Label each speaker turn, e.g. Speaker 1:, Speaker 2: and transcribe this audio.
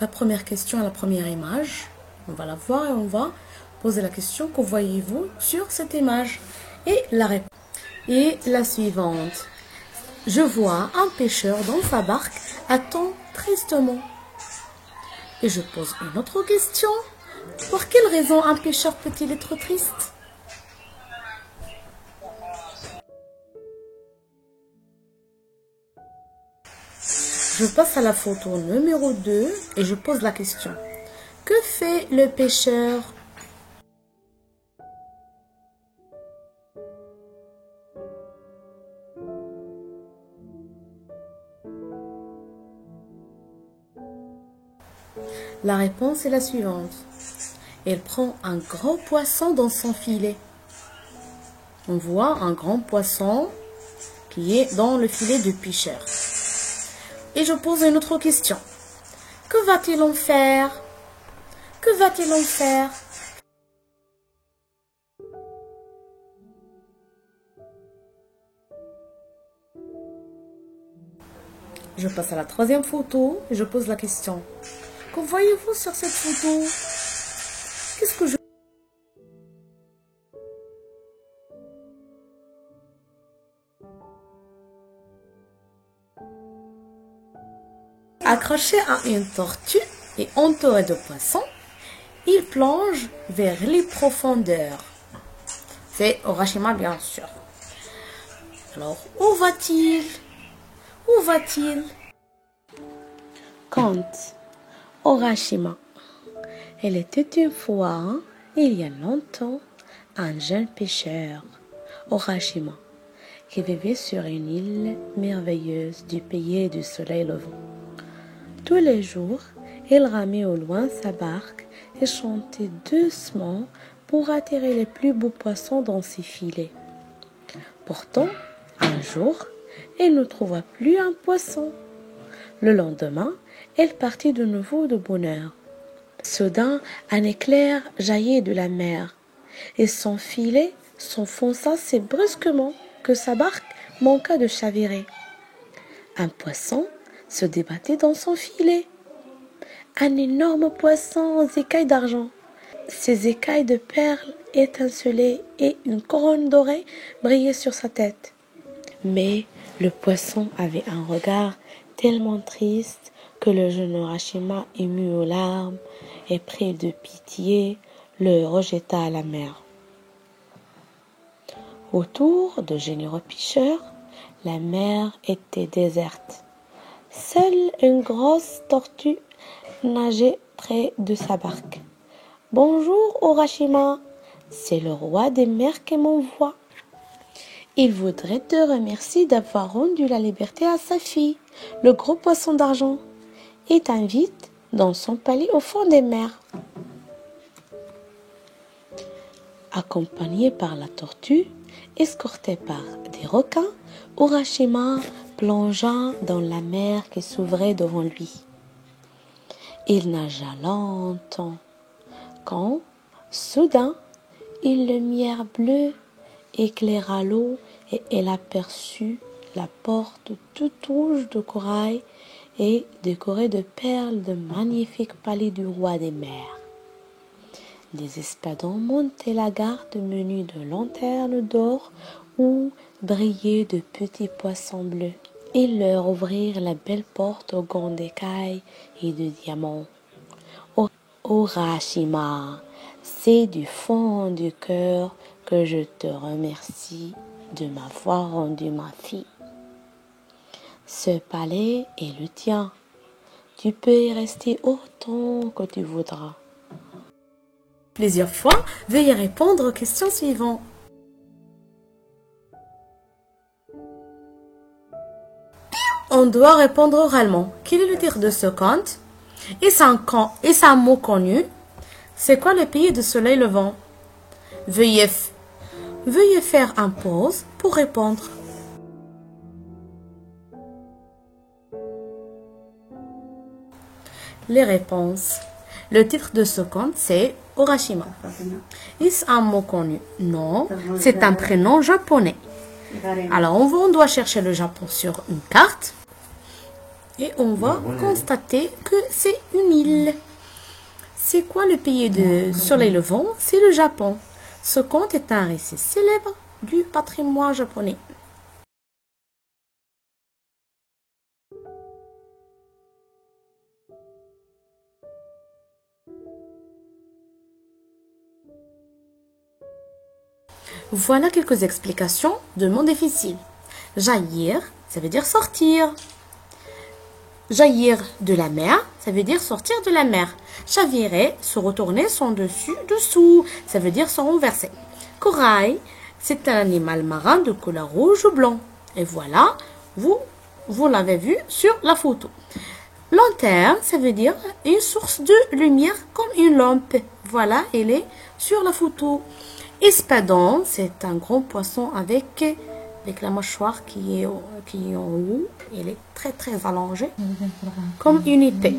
Speaker 1: la première question à la première image. On va la voir et on va poser la question que voyez-vous sur cette image. Et la réponse est la suivante. Je vois un pêcheur dans sa barque attend tristement. Et je pose une autre question. Pour quelle raison un pêcheur peut-il être triste? Je passe à la photo numéro 2 et je pose la question. Que fait le pêcheur? La réponse est la suivante. Il prend un gros poisson dans son filet. On voit un grand poisson qui est dans le filet du pêcheur. Et je pose une autre question. Que va-t-il en faire? Que va-t-il en faire? Je passe à la troisième photo et je pose la question. Que voyez-vous sur cette photo? Qu'est-ce que je... Accroché à une tortue et entouré de poissons, il plonge vers les profondeurs. C'est Urashima, bien sûr. Alors, où va-t-il? Où va-t-il? Conte Urashima. Il était une fois, il y a longtemps, un jeune pêcheur, Urashima, qui vivait sur une île merveilleuse du pays du soleil levant. Tous les jours, il ramait au loin sa barque et chantait doucement pour attirer les plus beaux poissons dans ses filets. Pourtant, un jour, il ne trouva plus un poisson. Le lendemain, il partit de nouveau de bonne heure. Soudain, un éclair jaillit de la mer et son filet s'enfonça si brusquement que sa barque manqua de chavirer. Un poisson se débattait dans son filet. Un énorme poisson aux écailles d'argent. Ses écailles de perles étincelaient et une couronne dorée brillait sur sa tête. Mais le poisson avait un regard tellement triste que le jeune Urashima, ému aux larmes et pris de pitié, le rejeta à la mer. Autour de généreux pêcheurs, la mer était déserte. Seule une grosse tortue nageait près de sa barque. « Bonjour, Urashima, c'est le roi des mers qui m'envoie. Il voudrait te remercier d'avoir rendu la liberté à sa fille, le gros poisson d'argent, et t'invite dans son palais au fond des mers. » Accompagné par la tortue, escorté par des requins, Urashima plongea dans la mer qui s'ouvrait devant lui. Il nagea longtemps, quand, soudain, une lumière bleue éclaira l'eau et il aperçut la porte toute rouge de corail et décorée de perles de magnifiques palais du roi des mers. Des espadons montaient la garde munis de lanternes d'or où brillaient de petits poissons bleus. Ils leur ouvrirent la belle porte aux gants d'écailles et de diamants. Urashima, c'est du fond du cœur que je te remercie de m'avoir rendu ma fille. Ce palais est le tien. Tu peux y rester autant que tu voudras. Plusieurs fois, veuillez répondre aux questions suivantes. On doit répondre oralement. Quel est le titre de ce conte? Est-ce un mot connu? C'est quoi le pays du soleil levant? Veuillez faire un pause pour répondre. Les réponses. Le titre de ce conte, c'est Urashima. Est-ce un mot connu? Non, c'est un prénom japonais. Alors, on doit chercher le Japon sur une carte. Et on va constater que c'est une île. C'est quoi le pays de soleil levant? C'est le Japon. Ce conte est un récit célèbre du patrimoine japonais. Voilà quelques explications de mots difficiles. Jaillir, ça veut dire sortir. Jaillir de la mer, ça veut dire sortir de la mer. Chavirer, se retourner son dessus, dessous, ça veut dire se renverser. Corail, c'est un animal marin de couleur rouge ou blanc. Et voilà, vous l'avez vu sur la photo. Lanterne, ça veut dire une source de lumière comme une lampe. Voilà, elle est sur la photo. Espadon, c'est un grand poisson avec la mâchoire qui est en haut. Elle est très très allongée, comme une épée.